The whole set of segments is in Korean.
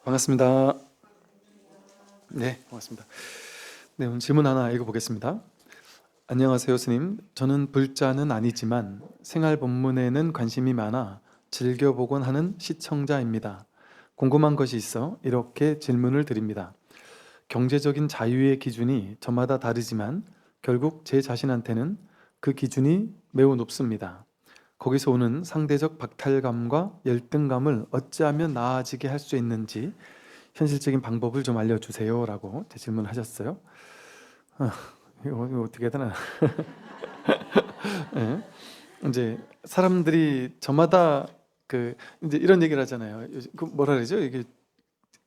반갑습니다. 네, 반갑습니다. 네, 오늘 질문 하나 읽어보겠습니다. 안녕하세요, 스님. 저는 불자는 아니지만 생활 본문에는 관심이 많아 즐겨보곤 하는 시청자입니다. 궁금한 것이 있어 이렇게 질문을 드립니다. 경제적인 자유의 기준이 저마다 다르지만 결국 제 자신한테는 그 기준이 매우 높습니다. 거기서 오는 상대적 박탈감과 열등감을 어찌하면 나아지게 할 수 있는지 현실적인 방법을 좀 알려주세요 라고 질문을 하셨어요. 아, 이거 어떻게 해야 되나. 예. 이제 사람들이 저마다 이제 이런 얘기를 하잖아요. 그 뭐라 그러죠? 이게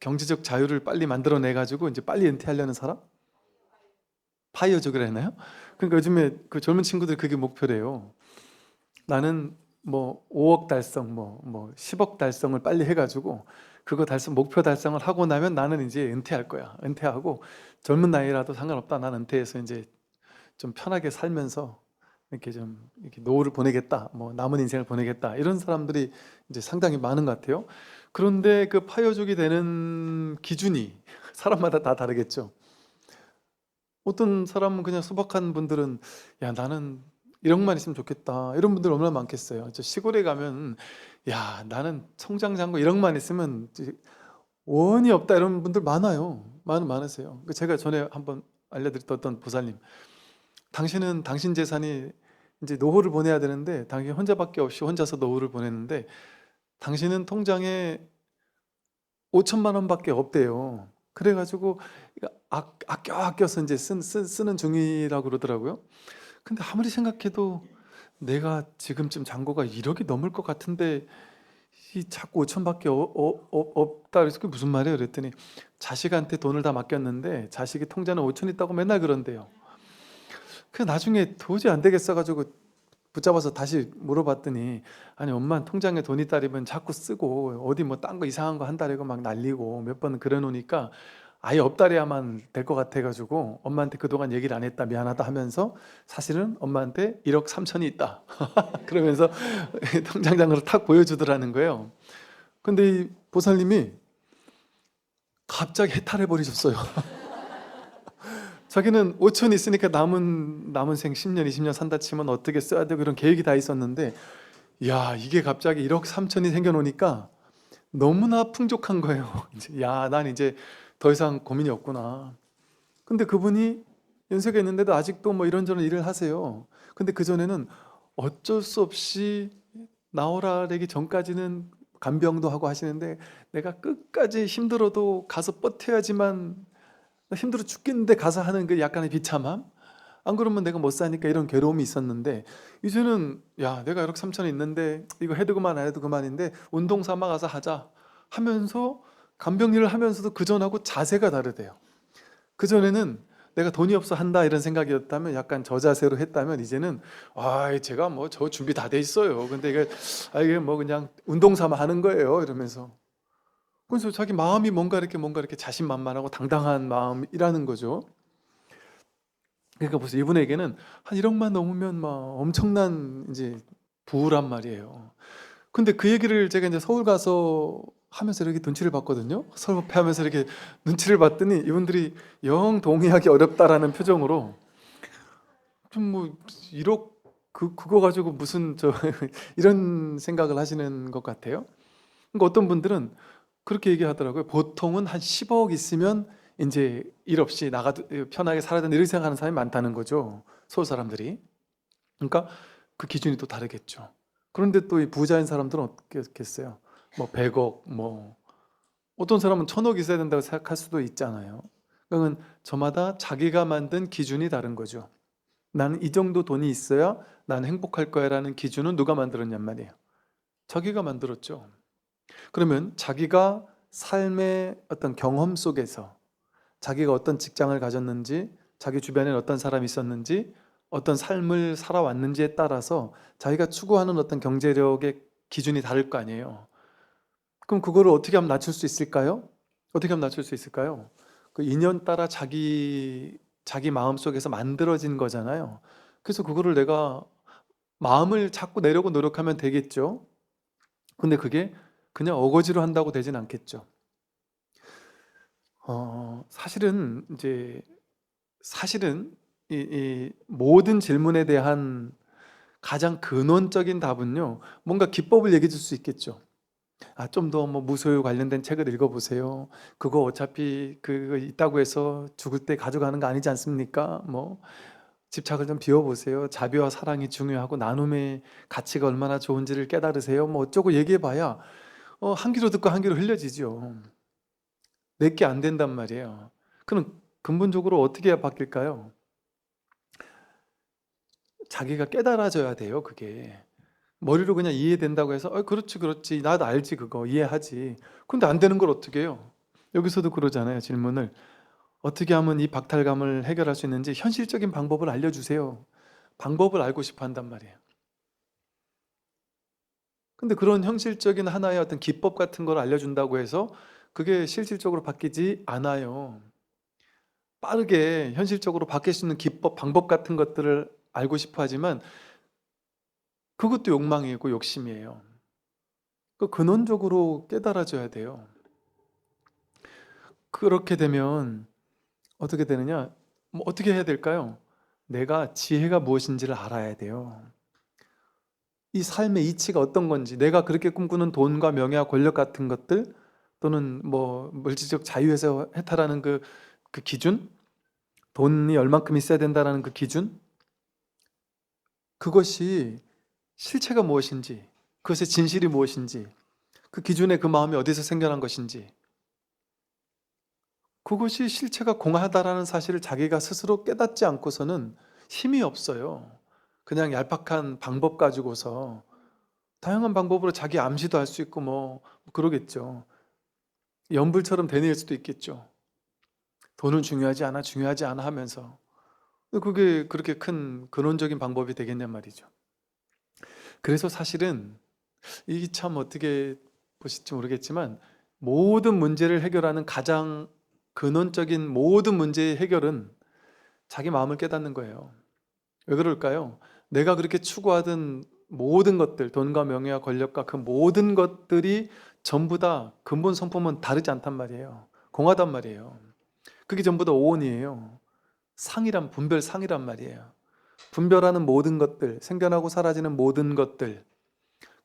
경제적 자유를 빨리 만들어내 가지고 이제 빨리 은퇴하려는 사람? 파이어족이라 했나요? 그러니까 요즘에 그 젊은 친구들 그게 목표래요. 나는 뭐 5억 달성, 뭐 10억 달성을 빨리 해가지고 그거 목표 달성을 하고 나면 나는 이제 은퇴할 거야. 은퇴하고 젊은 나이라도 상관없다. 나는 은퇴해서 이제 좀 편하게 살면서 이렇게 좀 이렇게 노후를 보내겠다. 뭐 남은 인생을 보내겠다. 이런 사람들이 이제 상당히 많은 것 같아요. 그런데 그 파여족이 되는 기준이 사람마다 다 다르겠죠. 어떤 사람은 그냥 소박한 분들은 야 나는 1억만 있으면 좋겠다 이런 분들 얼마나 많겠어요. 저 시골에 가면 야 나는 통장잔고 1억만 있으면 원이 없다 이런 분들 많아요. 많으세요. 제가 전에 한번 알려드렸던 어떤 보살님, 당신은 당신 재산이 이제 노후를 보내야 되는데 당신 혼자밖에 없이 혼자서 노후를 보냈는데 당신은 통장에 5천만 원밖에 없대요. 그래가지고 이거 아껴서 이제 쓰는 중이라고 그러더라고요. 근데 아무리 생각해도 내가 지금쯤 잔고가 1억이 넘을 것 같은데 이 자꾸 5천밖에 없다. 그래서 그게 무슨 말이에요? 그랬더니 자식한테 돈을 다 맡겼는데 자식이 통장에 5천 있다고 맨날 그런대요. 그 나중에 도저히 안 되겠어 가지고 붙잡아서 다시 물어봤더니 아니 엄마 통장에 돈이 있다리면 자꾸 쓰고 어디 뭐 딴 거 이상한 거 한다리고 막 날리고 몇 번 그래 놓으니까 아예 없다리야만 될 것 같아 가지고 엄마한테 그동안 얘기를 안 했다 미안하다 하면서 사실은 엄마한테 1억 3천이 있다 그러면서 통장장으로 탁 보여주더라는 거예요. 근데 이 보살님이 갑자기 해탈해 버리셨어요. 자기는 5천 있으니까 남은 생 10년 20년 산다 치면 어떻게 써야 되고 이런 계획이 다 있었는데 야 이게 갑자기 1억 3천이 생겨놓으니까 너무나 풍족한 거예요. 이제 야, 난 이제 더 이상 고민이 없구나. 근데 그분이 연세가 있는데도 아직도 뭐 이런저런 일을 하세요. 근데 그전에는 어쩔 수 없이 나오라기 전까지는 간병도 하고 하시는데 내가 끝까지 힘들어도 가서 버텨야지만 나 힘들어 죽겠는데 가서 하는 그 약간의 비참함? 안 그러면 내가 못 사니까 이런 괴로움이 있었는데 이제는 야 내가 1억 3천이 있는데 이거 해도 그만 안 해도 그만인데 운동 삼아 가서 하자 하면서 간병일을 하면서도 그전하고 자세가 다르대요. 그전에는 내가 돈이 없어 한다 이런 생각이었다면 약간 저자세로 했다면 이제는 아 제가 뭐 저 준비 다 돼 있어요. 근데 이게 뭐 그냥 운동 삼아 하는 거예요 이러면서. 그래서 자기 마음이 뭔가 이렇게 자신만만하고 당당한 마음이라는 거죠. 그러니까 벌써 이분에게는 한 1억만 넘으면 막 엄청난 이제 부란 말이에요. 근데 그 얘기를 제가 이제 서울 가서 하면서 이렇게 눈치를 봤거든요. 설법회 하면서 이렇게 눈치를 봤더니 이분들이 영 동의하기 어렵다라는 표정으로 좀 뭐 1억 그거 가지고 무슨 이런 생각을 하시는 것 같아요. 그러니까 어떤 분들은 그렇게 얘기하더라고요. 보통은 한 10억 있으면 이제 일 없이 나가도 편하게 살아야 된다 이렇게 생각하는 사람이 많다는 거죠. 서울 사람들이. 그러니까 그 기준이 또 다르겠죠. 그런데 또 이 부자인 사람들은 어떻겠어요? 뭐 100억, 뭐 어떤 사람은 1000억 있어야 된다고 생각할 수도 있잖아요. 그러면 저마다 자기가 만든 기준이 다른 거죠. 나는 이 정도 돈이 있어야 난 행복할 거야라는 기준은 누가 만들었냔 말이에요. 자기가 만들었죠. 그러면 자기가 삶의 어떤 경험 속에서 자기가 어떤 직장을 가졌는지, 자기 주변에 어떤 사람이 있었는지, 어떤 삶을 살아왔는지에 따라서 자기가 추구하는 어떤 경제력의 기준이 다를 거 아니에요. 그럼 그거를 어떻게 하면 낮출 수 있을까요? 어떻게 하면 낮출 수 있을까요? 그 인연 따라 자기 마음 속에서 만들어진 거잖아요. 그래서 그거를 내가 마음을 자꾸 내려고 노력하면 되겠죠. 근데 그게 그냥 어거지로 한다고 되진 않겠죠. 사실은 이제 사실은 이 모든 질문에 대한 가장 근원적인 답은요, 뭔가 기법을 얘기해 줄 수 있겠죠. 좀 더 뭐 무소유 관련된 책을 읽어보세요. 그거 어차피 그거 있다고 해서 죽을 때 가져가는 거 아니지 않습니까? 뭐 집착을 좀 비워보세요. 자비와 사랑이 중요하고 나눔의 가치가 얼마나 좋은지를 깨달으세요. 뭐 어쩌고 얘기해봐야 한 귀로 듣고 한 귀로 흘려지죠. 내게 안 된단 말이에요. 그럼 근본적으로 어떻게 해야 바뀔까요? 자기가 깨달아져야 돼요, 그게. 머리로 그냥 이해된다고 해서 그렇지 그렇지 나도 알지 그거 이해하지. 근데 안 되는 걸 어떻게 해요? 여기서도 그러잖아요, 질문을. 어떻게 하면 이 박탈감을 해결할 수 있는지 현실적인 방법을 알려주세요. 방법을 알고 싶어 한단 말이에요. 근데 그런 현실적인 하나의 어떤 기법 같은 걸 알려준다고 해서 그게 실질적으로 바뀌지 않아요. 빠르게 현실적으로 바뀔 수 있는 기법, 방법 같은 것들을 알고 싶어 하지만 그것도 욕망이고 욕심이에요. 그 근원적으로 깨달아져야 돼요. 그렇게 되면 어떻게 되느냐? 뭐 어떻게 해야 될까요? 내가 지혜가 무엇인지를 알아야 돼요. 이 삶의 이치가 어떤 건지, 내가 그렇게 꿈꾸는 돈과 명예와 권력 같은 것들, 또는 뭐 물질적 자유에서 해탈하는 그 기준, 돈이 얼만큼 있어야 된다는 그 기준, 그것이 실체가 무엇인지, 그것의 진실이 무엇인지, 그 기준에 그 마음이 어디서 생겨난 것인지, 그것이 실체가 공하다라는 사실을 자기가 스스로 깨닫지 않고서는 힘이 없어요. 그냥 얄팍한 방법 가지고서 다양한 방법으로 자기 암시도 할 수 있고 뭐 그러겠죠. 연불처럼 되뇌일 수도 있겠죠. 돈은 중요하지 않아 하면서. 그게 그렇게 큰 근원적인 방법이 되겠냔 말이죠. 그래서 사실은 이게 참 어떻게 보실지 모르겠지만 모든 문제를 해결하는 가장 근원적인 모든 문제의 해결은 자기 마음을 깨닫는 거예요. 왜 그럴까요? 내가 그렇게 추구하던 모든 것들, 돈과 명예와 권력과 그 모든 것들이 전부 다 근본 성품은 다르지 않단 말이에요. 공하단 말이에요. 그게 전부 다 오온이에요. 분별 상이란 말이에요. 분별하는 모든 것들, 생겨나고 사라지는 모든 것들,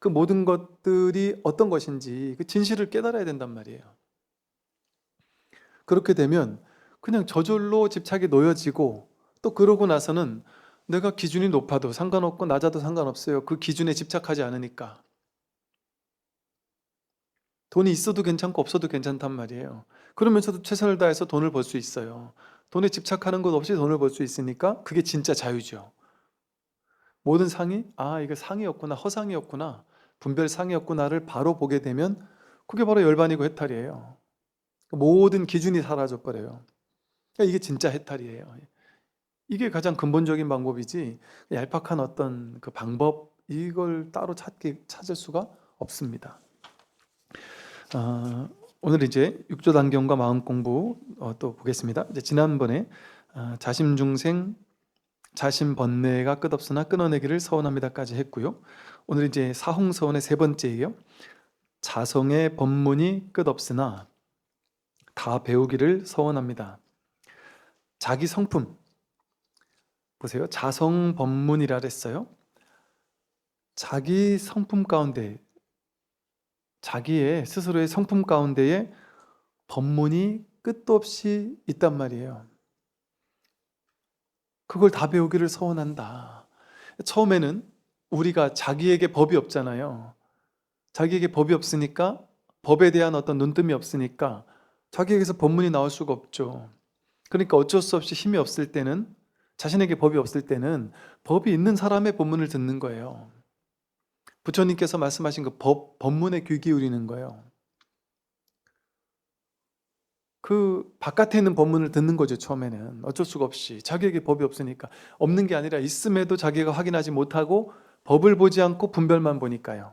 그 모든 것들이 어떤 것인지 그 진실을 깨달아야 된단 말이에요. 그렇게 되면 그냥 저절로 집착이 놓여지고, 또 그러고 나서는 내가 기준이 높아도 상관없고 낮아도 상관없어요. 그 기준에 집착하지 않으니까. 돈이 있어도 괜찮고 없어도 괜찮단 말이에요. 그러면서도 최선을 다해서 돈을 벌 수 있어요. 돈에 집착하는 것 없이 돈을 벌 수 있으니까 그게 진짜 자유죠. 모든 상이 이게 상이었구나, 허상이었구나, 분별상이었구나를 바로 보게 되면 그게 바로 열반이고 해탈이에요. 모든 기준이 사라져 버려요. 그러니까 이게 진짜 해탈이에요. 이게 가장 근본적인 방법이지, 얄팍한 어떤 그 방법, 이걸 따로 찾을 수가 없습니다. 오늘 이제 육조단경과 마음공부 또 보겠습니다. 이제 지난번에 자심중생, 자심번뇌가 끝없으나 끊어내기를 서원합니다까지 했고요. 오늘 이제 사홍서원의 세 번째예요. 자성의 법문이 끝없으나 다 배우기를 서원합니다. 자기 성품 보세요. 자성법문이라 그랬어요. 자기 성품 가운데, 자기의 스스로의 성품 가운데에 법문이 끝도 없이 있단 말이에요. 그걸 다 배우기를 서원한다. 처음에는 우리가 자기에게 법이 없잖아요. 자기에게 법이 없으니까, 법에 대한 어떤 눈뜸이 없으니까 자기에게서 법문이 나올 수가 없죠. 그러니까 어쩔 수 없이 힘이 없을 때는, 자신에게 법이 없을 때는 법이 있는 사람의 법문을 듣는 거예요. 부처님께서 말씀하신 그 법문에 귀 기울이는 거예요. 그 바깥에 있는 법문을 듣는 거죠. 처음에는 어쩔 수가 없이 자기에게 법이 없으니까. 없는 게 아니라 있음에도 자기가 확인하지 못하고 법을 보지 않고 분별만 보니까요.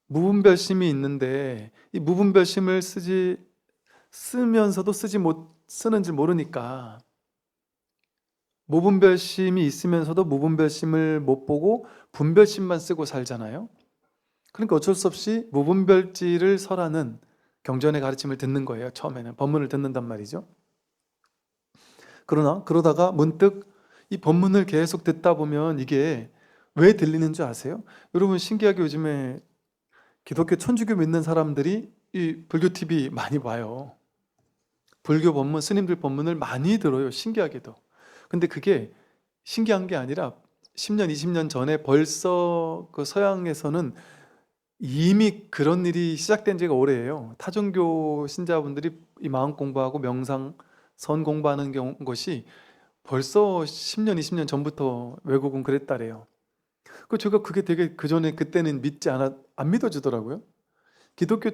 무분별심이 있는데 이 무분별심을 쓰면서도 쓰는 줄 모르니까, 무분별심이 있으면서도 무분별심을 못 보고 분별심만 쓰고 살잖아요. 그러니까 어쩔 수 없이 무분별지를 설하는, 경전의 가르침을 듣는 거예요. 처음에는 법문을 듣는단 말이죠. 그러다가 문득 이 법문을 계속 듣다 보면 이게 왜 들리는 줄 아세요? 여러분 신기하게 요즘에 기독교 천주교 믿는 사람들이 이 불교 TV 많이 봐요. 불교 법문, 스님들 법문을 많이 들어요. 신기하게도. 근데 그게 신기한 게 아니라 10년, 20년 전에 벌써 그 서양에서는 이미 그런 일이 시작된 지가 오래예요. 타종교 신자분들이 이 마음 공부하고 명상, 선 공부하는 것이 벌써 10년, 20년 전부터 외국은 그랬다래요. 제가 그게 되게 그전에 그때는 안 믿어지더라고요. 기독교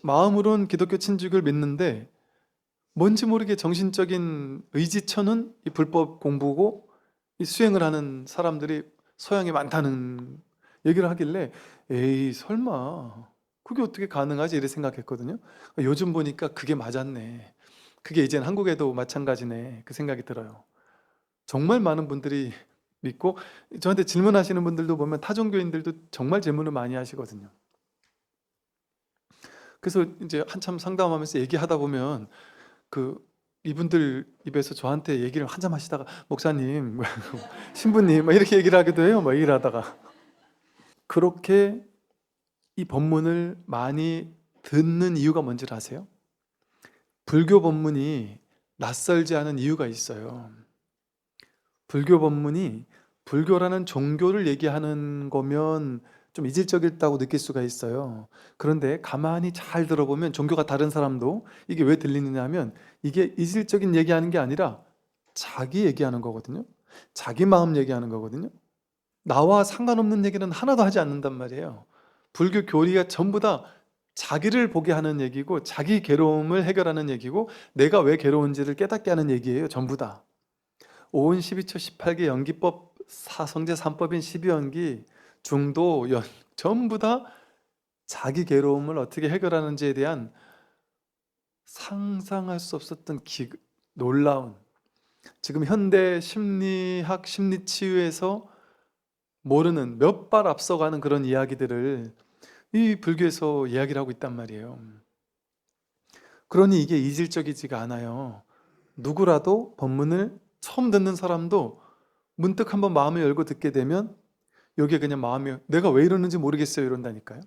마음으로는 기독교 천주교를 믿는데 뭔지 모르게 정신적인 의지처는 이 불법 공부고 이 수행을 하는 사람들이 서양에 많다는 얘기를 하길래 에이 설마 그게 어떻게 가능하지 이렇게 생각했거든요. 요즘 보니까 그게 맞았네. 그게 이제는 한국에도 마찬가지네 그 생각이 들어요. 정말 많은 분들이 믿고 저한테 질문하시는 분들도 보면 타종교인들도 정말 질문을 많이 하시거든요. 그래서 이제 한참 상담하면서 얘기하다 보면 이분들 입에서 저한테 얘기를 한참 하시다가 목사님, 신부님 막 이렇게 얘기를 하기도 해요. 막 얘기를 하다가 그렇게 이 법문을 많이 듣는 이유가 뭔지를 아세요? 불교 법문이 낯설지 않은 이유가 있어요. 불교 법문이 불교라는 종교를 얘기하는 거면 좀 이질적이다고 느낄 수가 있어요. 그런데 가만히 잘 들어보면 종교가 다른 사람도 이게 왜 들리느냐 하면 이게 이질적인 얘기하는 게 아니라 자기 얘기하는 거거든요. 자기 마음 얘기하는 거거든요. 나와 상관없는 얘기는 하나도 하지 않는단 말이에요. 불교 교리가 전부 다 자기를 보게 하는 얘기고 자기 괴로움을 해결하는 얘기고 내가 왜 괴로운지를 깨닫게 하는 얘기예요. 전부 다. 5운 12초 18개 연기법 사성제 3법인 12연기 중도 전부 다 자기 괴로움을 어떻게 해결하는지에 대한 상상할 수 없었던 놀라운 지금 현대 심리학 심리치유에서 모르는 몇 발 앞서가는 그런 이야기들을 이 불교에서 이야기를 하고 있단 말이에요. 그러니 이게 이질적이지가 않아요. 누구라도 법문을 처음 듣는 사람도 문득 한번 마음을 열고 듣게 되면 여기에 그냥 마음이 내가 왜 이러는지 모르겠어요 이런다니까요.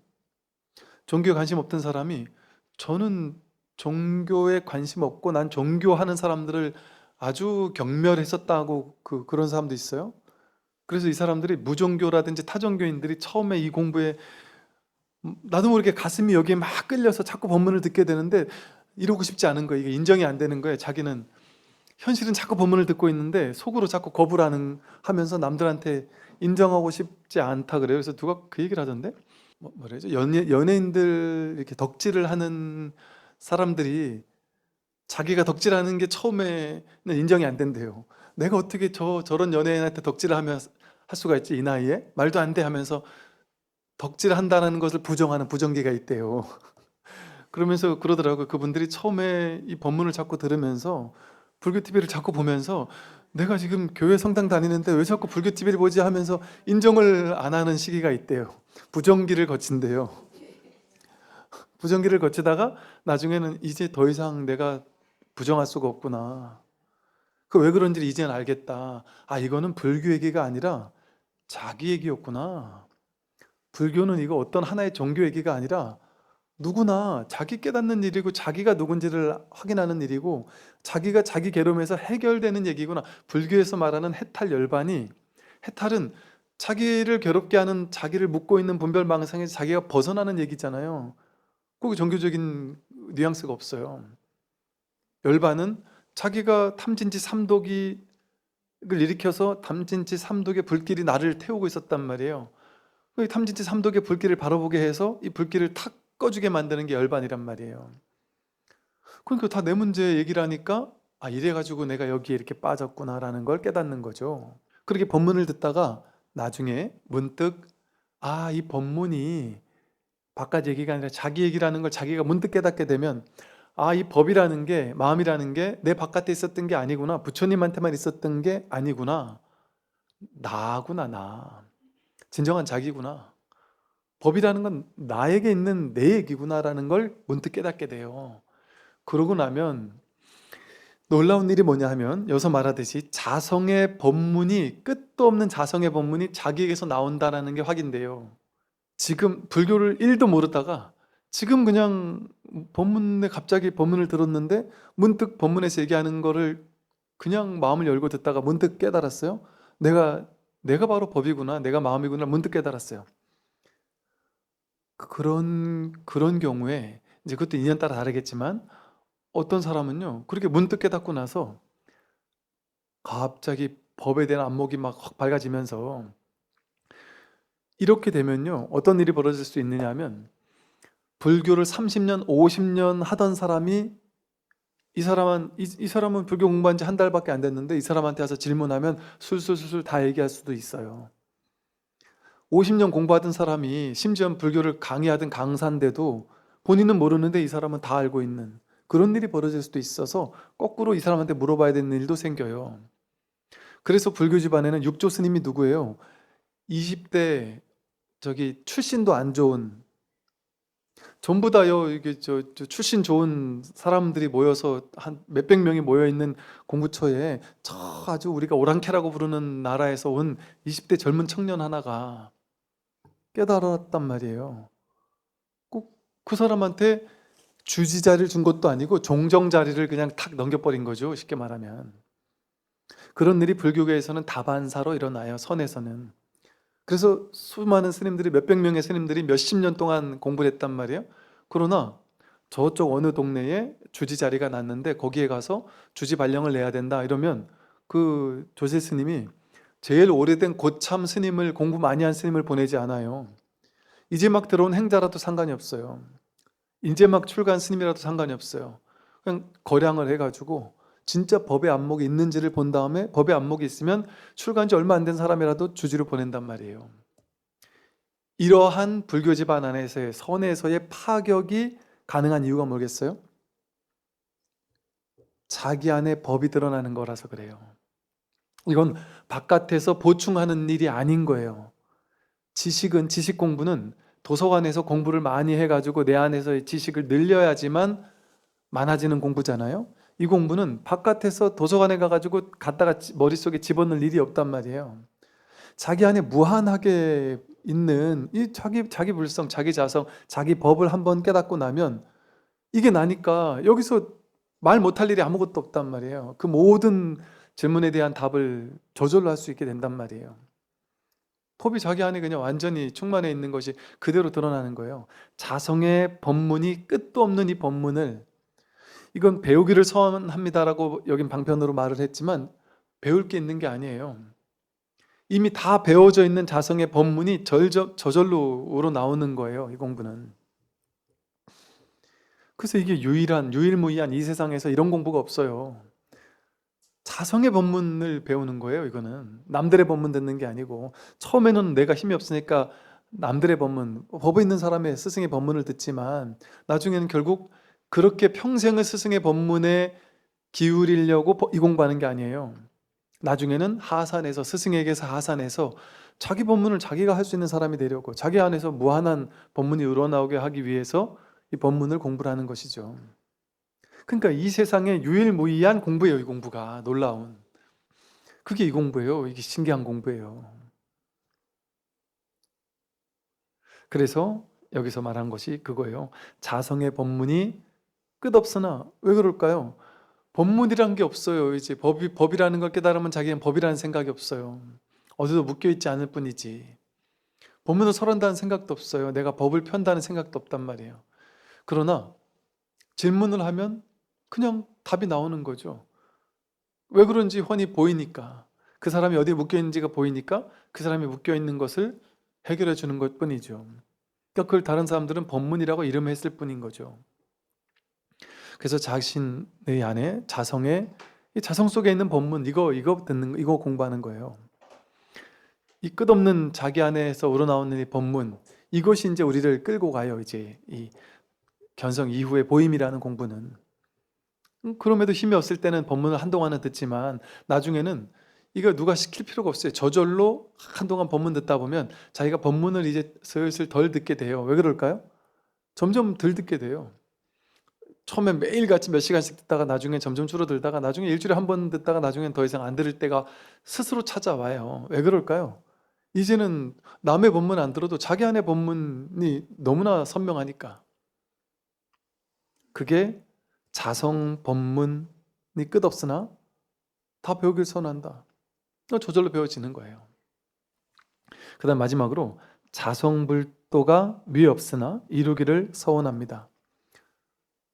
종교에 관심 없던 사람이 저는 종교에 관심 없고 난 종교하는 사람들을 아주 경멸했었다고 그런 사람도 있어요. 그래서 이 사람들이 무종교라든지 타종교인들이 처음에 이 공부에 나도 모르게 가슴이 여기에 막 끌려서 자꾸 법문을 듣게 되는데 이러고 싶지 않은 거예요. 이게 인정이 안 되는 거예요. 자기는 현실은 자꾸 법문을 듣고 있는데 속으로 자꾸 거부를 하면서 남들한테 인정하고 싶지 않다 그래요. 그래서 누가 그 얘기를 하던데 뭐래죠? 연예인들 이렇게 덕질을 하는 사람들이 자기가 덕질하는 게 처음에는 인정이 안 된대요. 내가 어떻게 저런 연예인한테 덕질을 할 수가 있지 이 나이에? 말도 안 돼 하면서 덕질한다는 것을 부정하는 부정기가 있대요. 그러면서 그러더라고요. 그분들이 처음에 이 법문을 자꾸 들으면서 불교 TV를 자꾸 보면서 내가 지금 교회 성당 다니는데 왜 자꾸 불교 TV를 보지 하면서 인정을 안 하는 시기가 있대요. 부정기를 거친대요. 부정기를 거치다가 나중에는 이제 더 이상 내가 부정할 수가 없구나. 그 왜 그런지 이제는 알겠다. 아, 이거는 불교 얘기가 아니라 자기 얘기였구나. 불교는 이거 어떤 하나의 종교 얘기가 아니라 누구나 자기 깨닫는 일이고 자기가 누군지를 확인하는 일이고 자기가 자기 괴로움에서 해결되는 얘기구나. 불교에서 말하는 해탈 열반이 해탈은 자기를 괴롭게 하는 자기를 묶고 있는 분별망상에서 자기가 벗어나는 얘기잖아요. 거기 종교적인 뉘앙스가 없어요. 열반은 자기가 탐진치 삼독을 일으켜서 탐진치 삼독의 불길이 나를 태우고 있었단 말이에요. 그 탐진치 삼독의 불길을 바라보게 해서 이 불길을 탁 꺼주게 만드는 게 열반이란 말이에요. 그러니까 다 내 문제 얘기를 하니까 아, 이래가지고 내가 여기에 이렇게 빠졌구나라는 걸 깨닫는 거죠. 그렇게 법문을 듣다가 나중에 문득 아, 이 법문이 바깥 얘기가 아니라 자기 얘기라는 걸 자기가 문득 깨닫게 되면 아, 이 법이라는 게 마음이라는 게 내 바깥에 있었던 게 아니구나. 부처님한테만 있었던 게 아니구나. 나구나 나. 진정한 자기구나. 법이라는 건 나에게 있는 내 얘기구나라는 걸 문득 깨닫게 돼요. 그러고 나면 놀라운 일이 뭐냐 하면 여기서 말하듯이 자성의 법문이, 끝도 없는 자성의 법문이 자기에게서 나온다는 게 확인돼요. 지금 불교를 1도 모르다가 지금 그냥 법문에 갑자기 법문을 들었는데 문득 법문에서 얘기하는 거를 그냥 마음을 열고 듣다가 문득 깨달았어요. 내가 바로 법이구나, 내가 마음이구나 문득 깨달았어요. 그런 경우에 이제 그것도 인연 따라 다르겠지만 어떤 사람은요 그렇게 문득 깨닫고 나서 갑자기 법에 대한 안목이 막 확 밝아지면서, 이렇게 되면요 어떤 일이 벌어질 수 있느냐 하면 불교를 30년 50년 하던 사람이 이 사람은 불교 공부한 지 한 달밖에 안 됐는데 이 사람한테 와서 질문하면 술술술술 다 얘기할 수도 있어요. 50년 공부하던 사람이 심지어 불교를 강의하던 강사인데도 본인은 모르는데 이 사람은 다 알고 있는 그런 일이 벌어질 수도 있어서 거꾸로 이 사람한테 물어봐야 되는 일도 생겨요. 그래서 불교 집안에는 육조 스님이 누구예요? 20대 출신도 안 좋은, 전부 다요 이게 저 출신 좋은 사람들이 모여서 한 몇백 명이 모여 있는 공부처에 저 아주 우리가 오랑캐라고 부르는 나라에서 온 20대 젊은 청년 하나가 깨달았단 말이에요. 꼭 그 사람한테 주지 자리를 준 것도 아니고 종정 자리를 그냥 탁 넘겨버린 거죠, 쉽게 말하면. 그런 일이 불교계에서는 다반사로 일어나요, 선에서는. 그래서 수많은 스님들이, 몇백 명의 스님들이 몇십 년 동안 공부를 했단 말이에요. 그러나 저쪽 어느 동네에 주지 자리가 났는데 거기에 가서 주지 발령을 내야 된다 이러면 그 조실 스님이 제일 오래된 고참 스님을, 공부 많이 한 스님을 보내지 않아요. 이제 막 들어온 행자라도 상관이 없어요. 이제 막 출가한 스님이라도 상관이 없어요. 그냥 거량을 해가지고 진짜 법의 안목이 있는지를 본 다음에 법의 안목이 있으면 출가한 지 얼마 안 된 사람이라도 주지로 보낸단 말이에요. 이러한 불교 집안 안에서의 선에서의 파격이 가능한 이유가 뭐겠어요? 자기 안에 법이 드러나는 거라서 그래요. 이건 바깥에서 보충하는 일이 아닌 거예요. 지식 공부는 도서관에서 공부를 많이 해가지고 내 안에서의 지식을 늘려야지만 많아지는 공부잖아요. 이 공부는 바깥에서 도서관에 가가지고 갖다가 머릿속에 집어넣을 일이 없단 말이에요. 자기 안에 무한하게 있는 이 자기 불성, 자기 자성, 자기 법을 한번 깨닫고 나면 이게 나니까 여기서 말 못할 일이 아무것도 없단 말이에요. 그 모든 질문에 대한 답을 저절로 할 수 있게 된단 말이에요. 법이 자기 안에 그냥 완전히 충만해 있는 것이 그대로 드러나는 거예요. 자성의 법문이 끝도 없는 이 법문을, 이건 배우기를 서원합니다라고 여긴 방편으로 말을 했지만 배울 게 있는 게 아니에요. 이미 다 배워져 있는 자성의 법문이 저절로 우러나오는 거예요, 이 공부는. 그래서 이게 유일무이한 이 세상에서 이런 공부가 없어요. 자성의 법문을 배우는 거예요, 이거는. 남들의 법문 듣는 게 아니고, 처음에는 내가 힘이 없으니까 남들의 법문, 법에 있는 사람의 스승의 법문을 듣지만 나중에는 결국 그렇게 평생을 스승의 법문에 기울이려고 이 공부하는 게 아니에요. 나중에는 하산해서, 스승에게서 하산해서 자기 법문을 자기가 할 수 있는 사람이 되려고, 자기 안에서 무한한 법문이 우러나오게 하기 위해서 이 법문을 공부를 하는 것이죠. 그러니까 이 세상에 유일무이한 공부예요, 이 공부가. 놀라운. 그게 이 공부예요. 이게 신기한 공부예요. 그래서 여기서 말한 것이 그거예요. 자성의 법문이 끝없으나, 왜 그럴까요? 법문이란 게 없어요. 이제 법이라는 걸 깨달으면 자기는 법이라는 생각이 없어요. 어디도 묶여있지 않을 뿐이지. 법문을 설한다는 생각도 없어요. 내가 법을 편다는 생각도 없단 말이에요. 그러나 질문을 하면 그냥 답이 나오는 거죠. 왜 그런지 훤히 보이니까. 그 사람이 어디에 묶여있는지가 보이니까 그 사람이 묶여있는 것을 해결해 주는 것 뿐이죠. 그러니까 그걸 다른 사람들은 법문이라고 이름했을 뿐인 거죠. 그래서 자신의 안에 자성의, 이 자성 속에 있는 법문, 이거 공부하는 거예요. 이 끝없는 자기 안에서 우러나오는 이 법문, 이것이 이제 우리를 끌고 가요. 이제 이 견성 이후의 보임이라는 공부는. 그럼에도 힘이 없을 때는 법문을 한동안은 듣지만 나중에는 이거 누가 시킬 필요가 없어요. 저절로 한동안 법문 듣다 보면 자기가 법문을 이제 슬슬 덜 듣게 돼요. 왜 그럴까요? 점점 덜 듣게 돼요. 처음엔 매일같이 몇 시간씩 듣다가 나중에 점점 줄어들다가 나중에 일주일에 한 번 듣다가 나중엔 더 이상 안 들을 때가 스스로 찾아와요. 왜 그럴까요? 이제는 남의 법문 안 들어도 자기 안의 법문이 너무나 선명하니까. 그게 자성 법문이 끝없으나 다 배우길 선한다. 저절로 배워지는 거예요. 그 다음 마지막으로 자성불도가 위에 없으나 이루기를 서원합니다.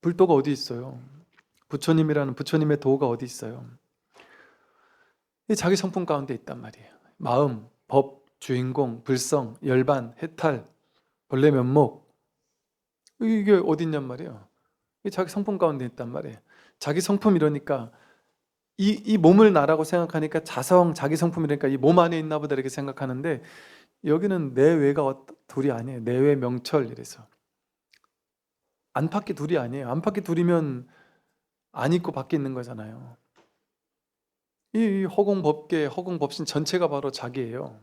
불도가 어디 있어요? 부처님이라는 부처님의 도가 어디 있어요? 이 자기 성품 가운데 있단 말이에요. 마음, 법, 주인공, 불성, 열반, 해탈, 본래 면목, 이게 어디 있냔 말이에요. 이 자기 성품 가운데 있단 말이에요. 자기 성품 이러니까 이 몸을 나라고 생각하니까 자성, 자기 성품이니까 이 몸 안에 있나 보다 이렇게 생각하는데 여기는 내외가 둘이 아니에요. 내외 명철 이래서. 안팎이 둘이 아니에요. 안팎이 둘이면 안 있고 밖에 있는 거잖아요. 이 허공법계, 허공법신 전체가 바로 자기예요.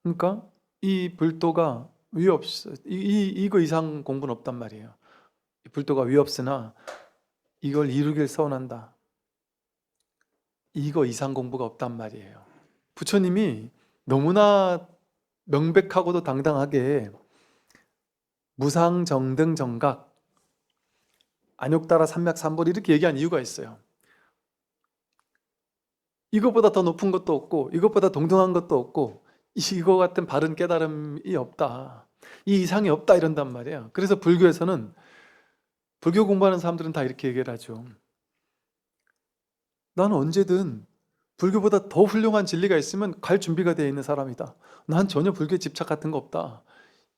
그러니까 이 불도가 위 없어. 이거 이상 공부는 없단 말이에요. 이 불도가 위 없으나 이걸 이루길 서원한다. 이거 이상 공부가 없단 말이에요. 부처님이 너무나 명백하고도 당당하게 무상정등 정각, 안욕따라 삼맥삼볼 이렇게 얘기한 이유가 있어요. 이것보다 더 높은 것도 없고 이것보다 동등한 것도 없고 이거 같은 바른 깨달음이 없다. 이 이상이 없다 이런단 말이에요. 그래서 불교에서는 불교 공부하는 사람들은 다 이렇게 얘기를 하죠. 나는 언제든 불교보다 더 훌륭한 진리가 있으면 갈 준비가 되어 있는 사람이다. 난 전혀 불교에 집착 같은 거 없다.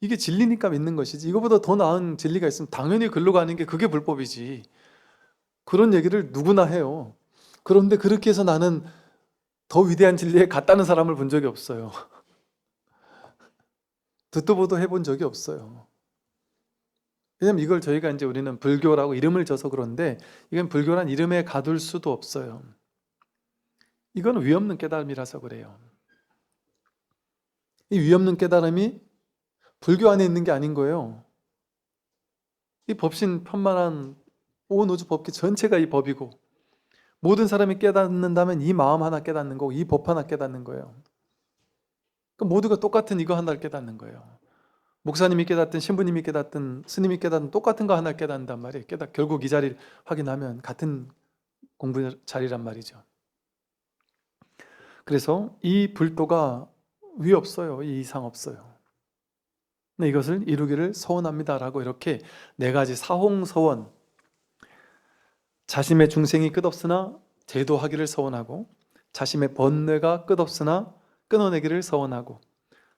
이게 진리니까 믿는 것이지 이거보다 더 나은 진리가 있으면 당연히 글로 가는 게 그게 불법이지. 그런 얘기를 누구나 해요. 그런데 그렇게 해서 나는 더 위대한 진리에 갔다는 사람을 본 적이 없어요. 듣도 보도 해본 적이 없어요. 왜냐면 이걸 저희가 이제 우리는 불교라고 이름을 줘서 그런데 이건 불교란 이름에 가둘 수도 없어요. 이건 위없는 깨달음이라서 그래요. 이 위없는 깨달음이 불교 안에 있는 게 아닌 거예요. 이 법신 편만한 온 우주 법계 전체가 이 법이고 모든 사람이 깨닫는다면 이 마음 하나 깨닫는 거고 이 법 하나 깨닫는 거예요. 그럼 모두가 똑같은 이거 하나를 깨닫는 거예요. 목사님이 깨닫든 신부님이 깨닫든 스님이 깨닫든 똑같은 거 하나를 깨닫는단 말이에요. 결국 이 자리를 확인하면 같은 공부 자리란 말이죠. 그래서 이 불도가 위 없어요. 이 이상 없어요. 근데 이것을 이루기를 서원합니다 라고 이렇게 네 가지 사홍서원, 자심의 중생이 끝없으나 제도하기를 서원하고 자심의 번뇌가 끝없으나 끊어내기를 서원하고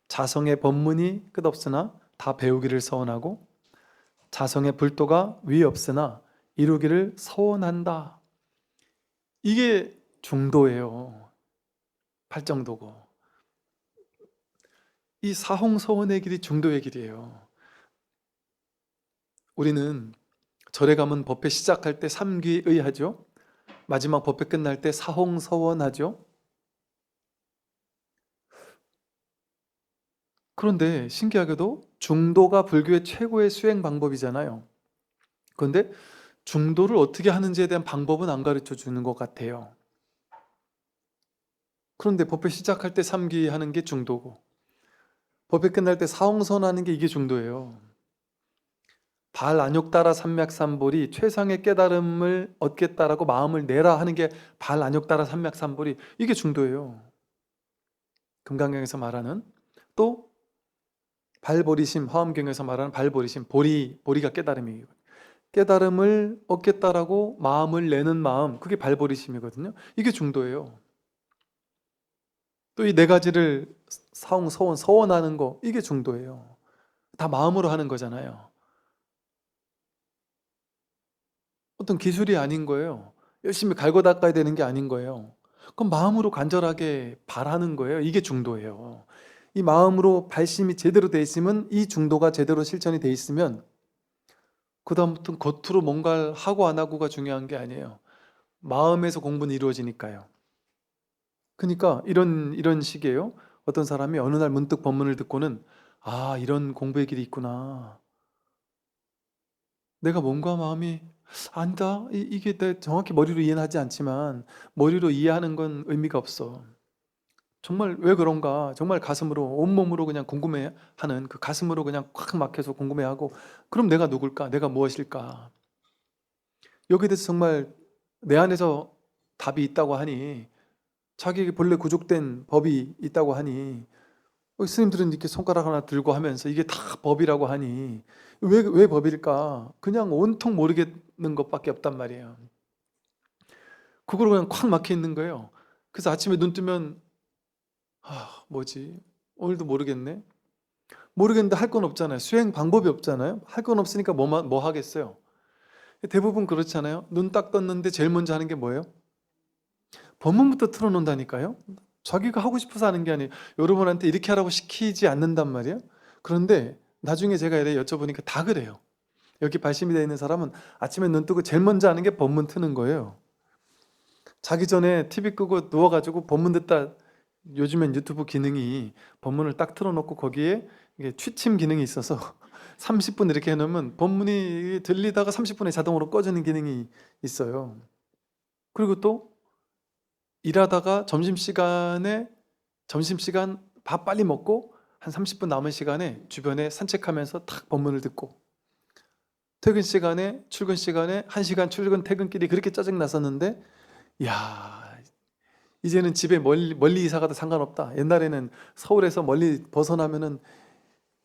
자성의 법문이 끝없으나 다 배우기를 서원하고 자성의 불도가 위 없으나 이루기를 서원한다. 이게 중도예요. 팔정도고. 이 사홍서원의 길이 중도의 길이에요. 우리는 절에 가면 법회 시작할 때 삼귀의 하죠. 마지막 법회 끝날 때 사홍서원하죠. 그런데 신기하게도 중도가 불교의 최고의 수행 방법이잖아요. 그런데 중도를 어떻게 하는지에 대한 방법은 안 가르쳐 주는 것 같아요. 그런데 법회 시작할 때 삼귀 하는 게 중도고 법회 끝날 때 사홍서원하는 게 이게 중도예요. 발안욕따라 삼맥삼볼이 최상의 깨달음을 얻겠다라고 마음을 내라 하는 게 발안욕따라 삼맥삼볼이 이게 중도예요. 금강경에서 말하는 또 발보리심, 화엄경에서 말하는 발보리심, 보리가 깨달음이에요. 깨달음을 얻겠다라고 마음을 내는 마음, 그게 발보리심이거든요. 이게 중도예요. 또 이 네 가지를 사홍서원, 서원하는 거, 이게 중도예요. 다 마음으로 하는 거잖아요. 어떤 기술이 아닌 거예요. 열심히 갈고 닦아야 되는 게 아닌 거예요. 그럼 마음으로 간절하게 바라는 거예요. 이게 중도예요. 이 마음으로 발심이 제대로 돼 있으면 이 중도가 제대로 실천이 돼 있으면 그 다음부터는 겉으로 뭔가를 하고 안 하고가 중요한 게 아니에요. 마음에서 공부는 이루어지니까요. 그러니까 이런 식이에요. 어떤 사람이 어느 날 문득 법문을 듣고는 아, 이런 공부의 길이 있구나. 내가 몸과 마음이 아니다. 이게 내 정확히 머리로 이해는 하지 않지만 머리로 이해하는 건 의미가 없어. 정말 왜 그런가? 정말 가슴으로 온몸으로 그냥 궁금해하는 그 가슴으로 그냥 꽉 막혀서 궁금해하고 그럼 내가 누굴까? 내가 무엇일까? 여기에 대해서 정말 내 안에서 답이 있다고 하니 자기 본래 구족된 법이 있다고 하니 스님들은 이렇게 손가락 하나 들고 하면서 이게 다 법이라고 하니 왜 법일까? 그냥 온통 모르겠는 것밖에 없단 말이에요. 그거로 그냥 콱 막혀 있는 거예요. 그래서 아침에 눈 뜨면 아, 뭐지? 오늘도 모르겠네. 모르겠는데 할 건 없잖아요. 수행 방법이 없잖아요. 할 건 없으니까 뭐 하겠어요? 대부분 그렇잖아요. 눈 딱 떴는데 제일 먼저 하는 게 뭐예요? 법문부터 틀어놓는다니까요. 자기가 하고 싶어서 하는 게 아니에요. 여러분한테 이렇게 하라고 시키지 않는단 말이에요. 그런데 나중에 제가 이래 여쭤보니까 다 그래요. 여기 발심이 되어 있는 사람은 아침에 눈 뜨고 제일 먼저 하는 게 법문 트는 거예요. 자기 전에 TV 끄고 누워가지고 법문 듣다, 요즘엔 유튜브 기능이 법문을 딱 틀어놓고 거기에 이게 취침 기능이 있어서 30분 이렇게 해놓으면 법문이 들리다가 30분에 자동으로 꺼지는 기능이 있어요. 그리고 또 일하다가 점심시간 밥 빨리 먹고 한 30분 남은 시간에 주변에 산책하면서 탁 법문을 듣고 퇴근 시간에 출근 시간에 1시간 출근 퇴근길이 그렇게 짜증 났었는데 야, 이제는 집에 멀리 이사 가도 상관없다. 옛날에는 서울에서 멀리 벗어나면은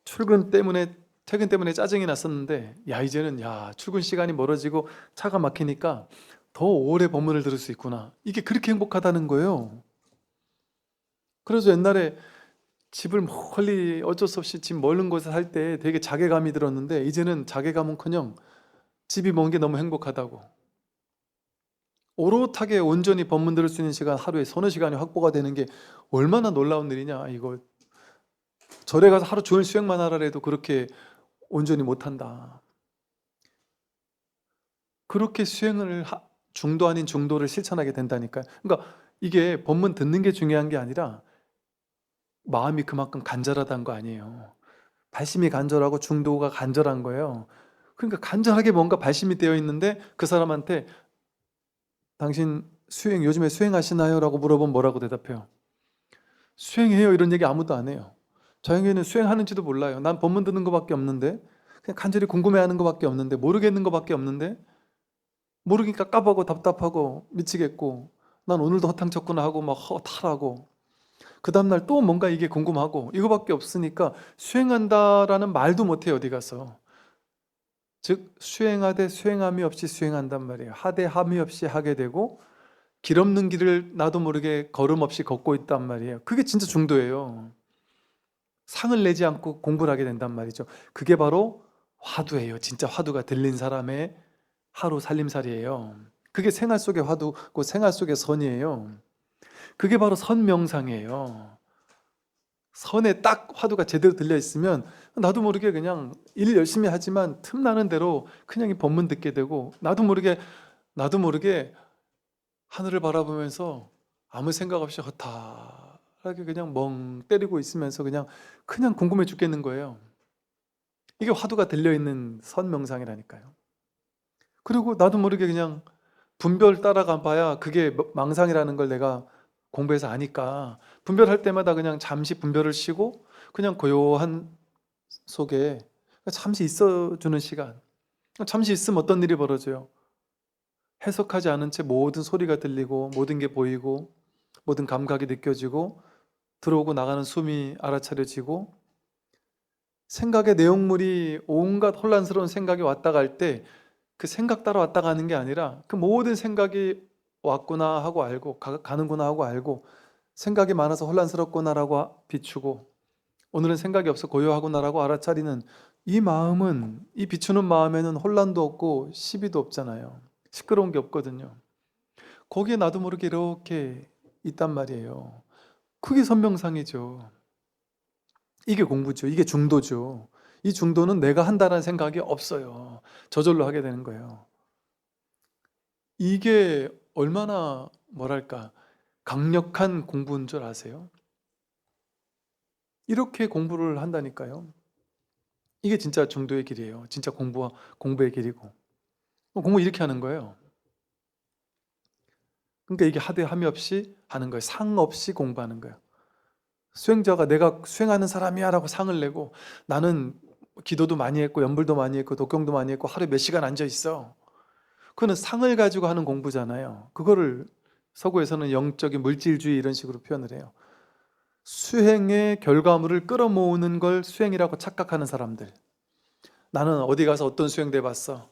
퇴근 때문에 짜증이 났었는데 야, 이제는 출근 시간이 멀어지고 차가 막히니까 더 오래 법문을 들을 수 있구나. 이게 그렇게 행복하다는 거예요. 그래서 옛날에 집을 멀리 어쩔 수 없이 집 멀은 곳에 살 때 되게 자괴감이 들었는데 이제는 자괴감은커녕 집이 먼 게 너무 행복하다고. 오롯하게 온전히 법문 들을 수 있는 시간 하루에 서너 시간이 확보가 되는 게 얼마나 놀라운 일이냐. 이거 절에 가서 하루 종일 수행만 하라 해도 그렇게 온전히 못한다. 그렇게 중도 아닌 중도를 실천하게 된다니까요. 그러니까 이게 법문 듣는 게 중요한 게 아니라 마음이 그만큼 간절하다는 거 아니에요. 발심이 간절하고 중도가 간절한 거예요. 그러니까 간절하게 뭔가 발심이 되어 있는데 그 사람한테 당신 요즘에 수행하시나요? 라고 물어보면 뭐라고 대답해요? 수행해요. 이런 얘기 아무도 안 해요. 자영이는 수행하는지도 몰라요. 난 법문 듣는 것밖에 없는데 그냥 간절히 궁금해하는 것밖에 없는데 모르겠는 것밖에 없는데 모르니까 까보고 답답하고 미치겠고 난 오늘도 허탕쳤구나 하고 막 허탈하고 그 다음날 또 뭔가 이게 궁금하고 이거밖에 없으니까 수행한다라는 말도 못해요. 어디 가서. 즉 수행하되 수행함이 없이 수행한단 말이에요. 하되 함이 없이 하게 되고 길 없는 길을 나도 모르게 걸음 없이 걷고 있단 말이에요. 그게 진짜 중도예요. 상을 내지 않고 공부를 하게 된단 말이죠. 그게 바로 화두예요. 진짜 화두가 들린 사람의 하루 살림살이에요. 그게 생활 속의 화두고 생활 속의 선이에요. 그게 바로 선명상이에요. 선에 딱 화두가 제대로 들려 있으면 나도 모르게 그냥 일 열심히 하지만 틈나는 대로 그냥 이 법문 듣게 되고 나도 모르게 하늘을 바라보면서 아무 생각 없이 허탈하게 그냥 멍 때리고 있으면서 그냥 궁금해 죽겠는 거예요. 이게 화두가 들려있는 선명상이라니까요. 그리고 나도 모르게 그냥 분별 따라가 봐야 그게 망상이라는 걸 내가 공부해서 아니까 분별할 때마다 그냥 잠시 분별을 쉬고 그냥 고요한 속에 잠시 있어주는 시간. 잠시 있으면 어떤 일이 벌어져요? 해석하지 않은 채 모든 소리가 들리고 모든 게 보이고 모든 감각이 느껴지고 들어오고 나가는 숨이 알아차려지고 생각의 내용물이 온갖 혼란스러운 생각이 왔다 갈 때 그 생각 따라 왔다 가는 게 아니라 그 모든 생각이 왔구나 하고 알고 가는구나 하고 알고 생각이 많아서 혼란스럽구나라고 비추고 오늘은 생각이 없어 고요하구나라고 알아차리는 이 비추는 마음에는 혼란도 없고 시비도 없잖아요. 시끄러운 게 없거든요. 거기에 나도 모르게 이렇게 있단 말이에요. 그게 선명상이죠. 이게 공부죠. 이게 중도죠. 이 중도는 내가 한다는 생각이 없어요. 저절로 하게 되는 거예요. 이게 얼마나 뭐랄까 강력한 공부인 줄 아세요? 이렇게 공부를 한다니까요. 이게 진짜 중도의 길이에요. 진짜 공부의 길이고. 공부 이렇게 하는 거예요. 그러니까 이게 하되 함이 없이 하는 거예요. 상 없이 공부하는 거예요. 수행자가 내가 수행하는 사람이야 라고 상을 내고, 나는 기도도 많이 했고 연불도 많이 했고 독경도 많이 했고 하루에 몇 시간 앉아 있어. 그거는 상을 가지고 하는 공부잖아요. 그거를 서구에서는 영적인 물질주의 이런 식으로 표현을 해요. 수행의 결과물을 끌어모으는 걸 수행이라고 착각하는 사람들. 나는 어디 가서 어떤 수행대 봤어.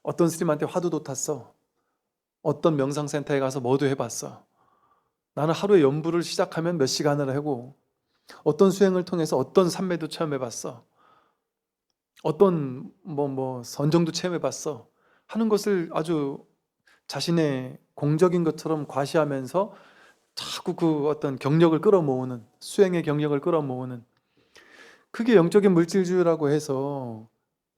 어떤 스님한테 화두도 탔어. 어떤 명상센터에 가서 뭐도 해봤어. 나는 하루에 연불을 시작하면 몇 시간을 하고, 어떤 수행을 통해서 어떤 삼매도 체험해봤어. 어떤 선정도 체험해봤어. 하는 것을 아주 자신의 공적인 것처럼 과시하면서 자꾸 그 어떤 경력을 끌어모으는, 수행의 경력을 끌어모으는, 그게 영적인 물질주의라고 해서,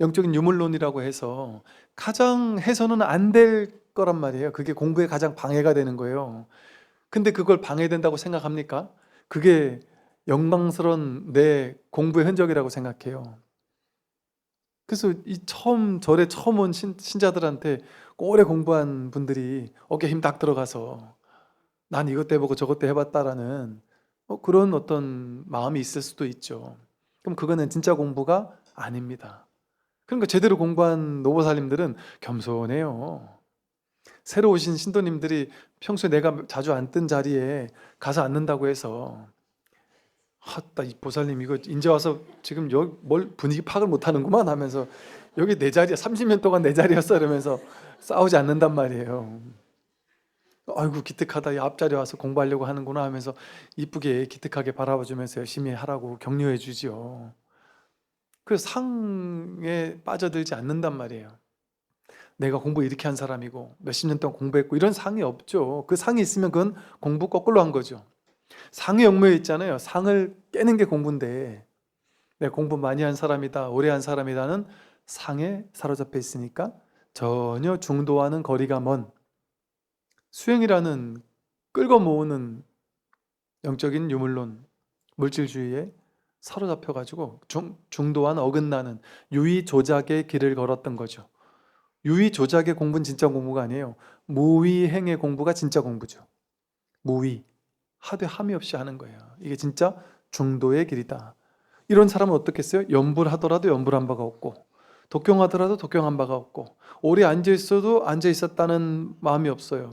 영적인 유물론이라고 해서 가장 해서는 안 될 거란 말이에요. 그게 공부에 가장 방해가 되는 거예요. 근데 그걸 방해된다고 생각합니까? 그게 영광스러운 내 공부의 흔적이라고 생각해요. 그래서 이 절에 처음 온 신자들한테 오래 공부한 분들이 어깨 힘 딱 들어가서 난 이것 때 해보고 저것 때 해봤다라는 그런 어떤 마음이 있을 수도 있죠. 그럼 그거는 진짜 공부가 아닙니다. 그러니까 제대로 공부한 노보살님들은 겸손해요. 새로 오신 신도님들이 평소에 내가 자주 앉던 자리에 가서 앉는다고 해서 이 보살님 이거 이제 와서 지금 여기 뭘 분위기 파악을 못하는구만 하면서 여기 내 자리야, 30년 동안 내 자리였어 이러면서 싸우지 않는단 말이에요. 아이고 기특하다, 이 앞자리 와서 공부하려고 하는구나 하면서 이쁘게 기특하게 바라봐주면서 열심히 하라고 격려해 주지요. 그래서 상에 빠져들지 않는단 말이에요. 내가 공부 이렇게 한 사람이고 몇십 년 동안 공부했고 이런 상이 없죠. 그 상이 있으면 그건 공부 거꾸로 한 거죠. 상의 영모에 있잖아요. 상을 깨는 게 공부인데 내가 공부 많이 한 사람이다, 오래 한 사람이다는 상에 사로잡혀 있으니까 전혀 중도와는 거리가 먼, 수행이라는 끌고 모으는 영적인 유물론, 물질주의에 사로잡혀가지고 중도와는 어긋나는 유의조작의 길을 걸었던 거죠. 유의조작의 공부는 진짜 공부가 아니에요. 무의행의 공부가 진짜 공부죠. 무의, 하되 함이 없이 하는 거예요. 이게 진짜 중도의 길이다. 이런 사람은 어떻겠어요? 연불하더라도 연불한 바가 없고, 독경하더라도 독경한 바가 없고, 오래 앉아있어도 앉아있었다는 마음이 없어요.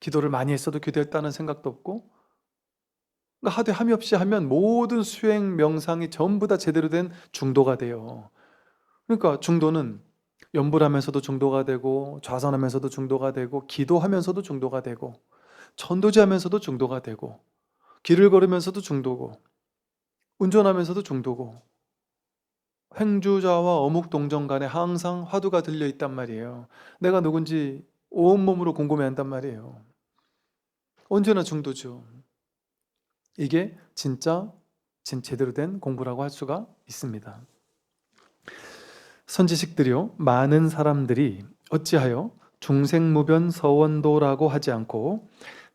기도를 많이 했어도 기도했다는 생각도 없고, 그러니까 하되 함이 없이 하면 모든 수행 명상이 전부 다 제대로 된 중도가 돼요. 그러니까 중도는 연불하면서도 중도가 되고, 좌선하면서도 중도가 되고, 기도하면서도 중도가 되고, 전도지하면서도 중도가 되고, 길을 걸으면서도 중도고, 운전하면서도 중도고, 횡주자와 어묵동정 간에 항상 화두가 들려 있단 말이에요. 내가 누군지 온몸으로 궁금해 한단 말이에요. 언제나 중도죠. 이게 진짜 제대로 된 공부라고 할 수가 있습니다. 선지식들이요, 많은 사람들이 어찌하여 중생무변 서원도라고 하지 않고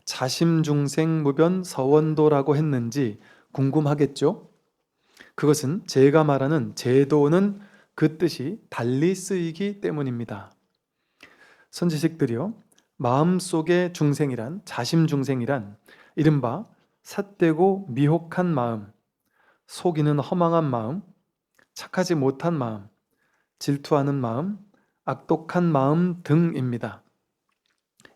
자심중생무변 서원도라고 했는지 궁금하겠죠? 그것은 제가 말하는 제도는 그 뜻이 달리 쓰이기 때문입니다. 선지식들이요, 마음속의 중생이란, 자심중생이란 이른바 삿되고 미혹한 마음, 속이는 허망한 마음, 착하지 못한 마음, 질투하는 마음, 악독한 마음 등입니다.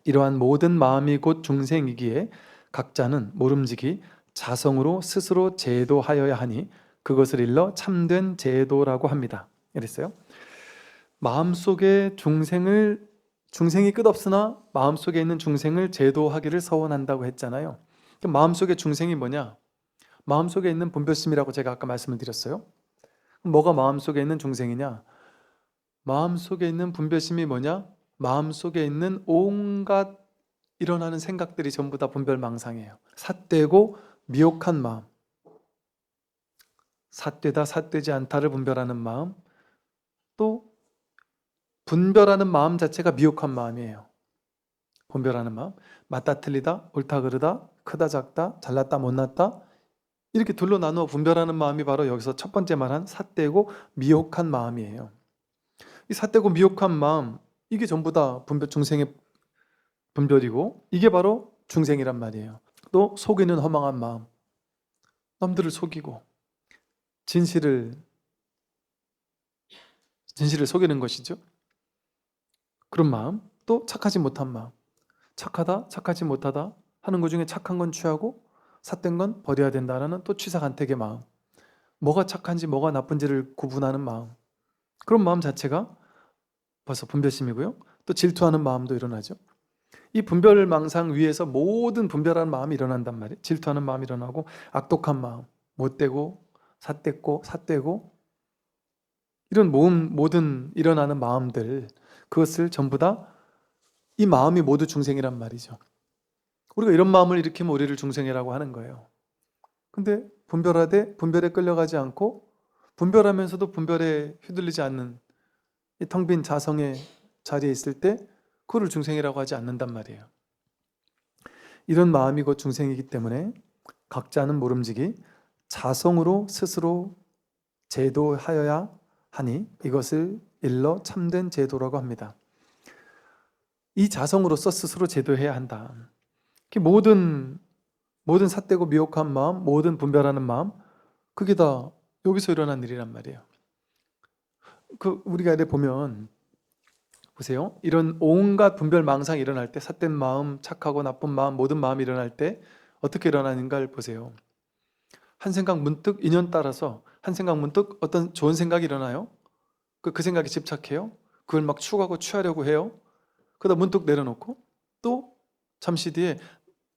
이러한 모든 마음이 곧 중생이기에 각자는 모름지기 자성으로 스스로 제도하여야 하니 그것을 일러 참된 제도라고 합니다. 이랬어요. 마음속의 중생이 끝없으나 마음속에 있는 중생을 제도하기를 서원한다고 했잖아요. 그럼 마음속의 중생이 뭐냐? 마음속에 있는 분별심이라고 제가 아까 말씀을 드렸어요. 뭐가 마음속에 있는 중생이냐? 마음속에 있는 분별심이 뭐냐? 마음속에 있는 온갖 일어나는 생각들이 전부 다 분별망상이에요. 삿되고 미혹한 마음, 삿되다 삿되지 않다를 분별하는 마음, 또 분별하는 마음 자체가 미혹한 마음이에요. 분별하는 마음. 맞다 틀리다, 옳다 그르다, 크다 작다, 잘났다 못났다, 이렇게 둘로 나누어 분별하는 마음이 바로 여기서 첫 번째 말한 삿되고 미혹한 마음이에요. 이 삿되고 미혹한 마음, 이게 전부 다 중생의 분별이고, 이게 바로 중생이란 말이에요. 또 속이는 허망한 마음, 남들을 속이고 진실을 속이는 것이죠. 그런 마음. 또 착하지 못한 마음, 착하다, 착하지 못하다 하는 것 중에 착한 건 취하고 삿된 건 버려야 된다라는 또 취사간택의 마음, 뭐가 착한지 뭐가 나쁜지를 구분하는 마음, 그런 마음 자체가 벌써 분별심이고요. 또 질투하는 마음도 일어나죠. 이 분별망상 위에서 모든 분별하는 마음이 일어난단 말이에요. 질투하는 마음이 일어나고, 악독한 마음, 못되고 삿되고 이런 모든 일어나는 마음들, 그것을 전부 다 이 마음이 모두 중생이란 말이죠. 우리가 이런 마음을 일으키면 우리를 중생이라고 하는 거예요. 근데 분별하되 분별에 끌려가지 않고, 분별하면서도 분별에 휘둘리지 않는 이 텅 빈 자성의 자리에 있을 때 그거를 중생이라고 하지 않는단 말이에요. 이런 마음이 곧 중생이기 때문에 각자는 모름지기 자성으로 스스로 제도하여야 하니 이것을 일러 참된 제도라고 합니다. 이 자성으로서 스스로 제도해야 한다. 모든 삿되고 미혹한 마음, 모든 분별하는 마음, 그게 다 여기서 일어난 일이란 말이에요. 우리가 이렇게 보면 보세요. 이런 온갖 분별 망상이 일어날 때, 삿된 마음, 착하고 나쁜 마음, 모든 마음이 일어날 때 어떻게 일어나는가를 보세요. 한 생각 문득 인연 따라서 한 생각 문득 어떤 좋은 생각이 일어나요. 그 생각에 집착해요. 그걸 막 추구하고 취하려고 해요. 그러다 문득 내려놓고 또 잠시 뒤에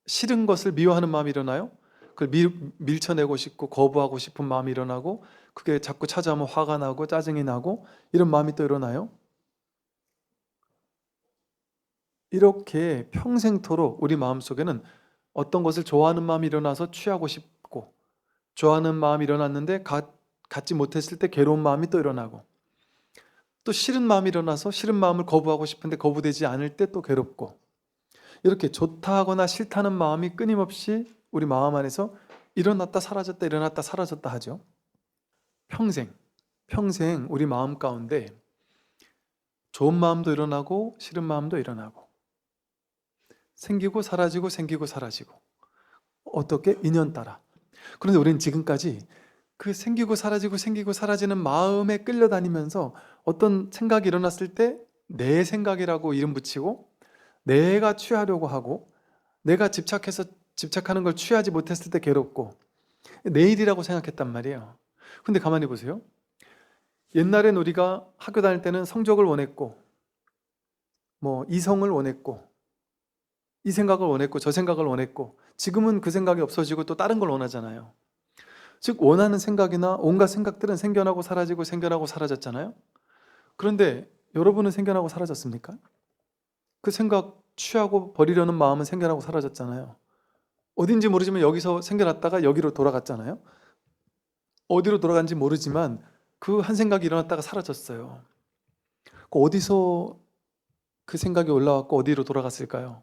싫은 것을 미워하는 마음이 일어나요. 그걸 밀쳐내고 싶고 거부하고 싶은 마음이 일어나고, 그게 자꾸 찾아오면 화가 나고 짜증이 나고 이런 마음이 또 일어나요. 이렇게 평생토록 우리 마음속에는 어떤 것을 좋아하는 마음이 일어나서 취하고 싶고, 좋아하는 마음이 일어났는데 갖지 못했을 때 괴로운 마음이 또 일어나고, 또 싫은 마음이 일어나서 싫은 마음을 거부하고 싶은데 거부되지 않을 때 또 괴롭고, 이렇게 좋다 하거나 싫다는 마음이 끊임없이 우리 마음 안에서 일어났다 사라졌다 일어났다 사라졌다 하죠. 평생 우리 마음 가운데 좋은 마음도 일어나고 싫은 마음도 일어나고, 생기고 사라지고 생기고 사라지고, 어떻게? 인연 따라. 그런데 우리는 지금까지 그 생기고 사라지는 마음에 끌려다니면서 어떤 생각이 일어났을 때 내 생각이라고 이름 붙이고, 내가 취하려고 하고, 내가 집착하는 걸 취하지 못했을 때 괴롭고, 내 일이라고 생각했단 말이에요. 근데 가만히 보세요. 옛날엔 우리가 학교 다닐 때는 성적을 원했고, 이성을 원했고, 이 생각을 원했고 저 생각을 원했고, 지금은 그 생각이 없어지고 또 다른 걸 원하잖아요. 즉 원하는 생각이나 온갖 생각들은 생겨나고 사라지고 생겨나고 사라졌잖아요. 그런데 여러분은 생겨나고 사라졌습니까? 그 생각 취하고 버리려는 마음은 생겨나고 사라졌잖아요. 어딘지 모르지만 여기서 생겨났다가 여기로 돌아갔잖아요. 어디로 돌아간지 모르지만 그 한 생각이 일어났다가 사라졌어요. 어디서 그 생각이 올라왔고 어디로 돌아갔을까요?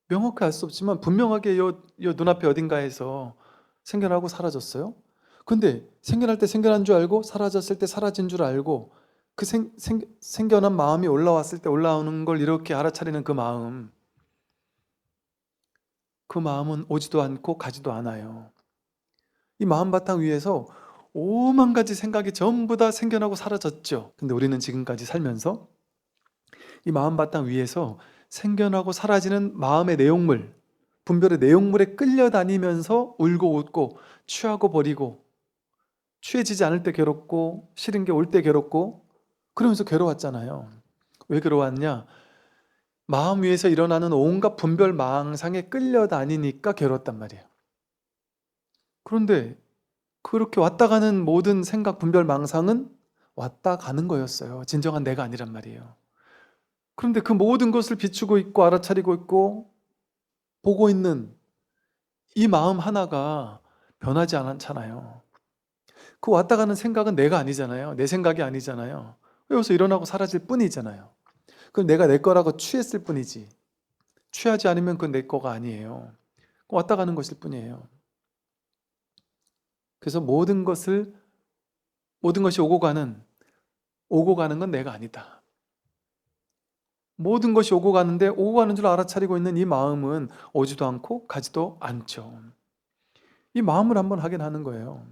명확히 알 수 없지만 분명하게 요 눈앞에 어딘가에서 생겨나고 사라졌어요. 근데 생겨날 때 생겨난 줄 알고 사라졌을 때 사라진 줄 알고, 그 생겨난 마음이 올라왔을 때 올라오는 걸 이렇게 알아차리는 그 마음은 오지도 않고 가지도 않아요. 이 마음 바탕 위에서 오만 가지 생각이 전부 다 생겨나고 사라졌죠. 근데 우리는 지금까지 살면서 이 마음 바탕 위에서 생겨나고 사라지는 마음의 내용물, 분별의 내용물에 끌려다니면서 울고 웃고 취하고 버리고, 취해지지 않을 때 괴롭고 싫은 게 올 때 괴롭고, 그러면서 괴로웠잖아요. 왜 괴로웠냐? 마음 위에서 일어나는 온갖 분별 망상에 끌려다니니까 괴로웠단 말이에요. 그런데 그렇게 왔다 가는 모든 생각 분별 망상은 왔다 가는 거였어요. 진정한 내가 아니란 말이에요. 그런데 그 모든 것을 비추고 있고 알아차리고 있고 보고 있는 이 마음 하나가 변하지 않잖아요. 그 왔다 가는 생각은 내가 아니잖아요. 내 생각이 아니잖아요. 여기서 일어나고 사라질 뿐이잖아요. 그건 내가 내 거라고 취했을 뿐이지 취하지 않으면 그건 내 거가 아니에요. 왔다 가는 것일 뿐이에요. 그래서 모든 것이 오고 가는 건 내가 아니다. 모든 것이 오고 가는데 오고 가는 줄 알아차리고 있는 이 마음은 오지도 않고 가지도 않죠. 이 마음을 한번 확인하는 거예요.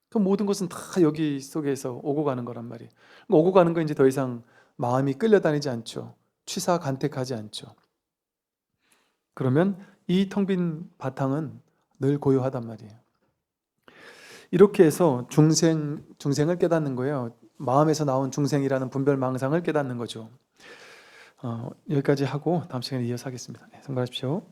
그 모든 것은 다 여기 속에서 오고 가는 거란 말이에요. 오고 가는 거 이제 더 이상 마음이 끌려다니지 않죠. 취사간택하지 않죠. 그러면 이 텅 빈 바탕은 늘 고요하단 말이에요. 이렇게 해서 중생을 깨닫는 거예요. 마음에서 나온 중생이라는 분별망상을 깨닫는 거죠. 여기까지 하고 다음 시간에 이어서 하겠습니다. 네, 성공하십시오.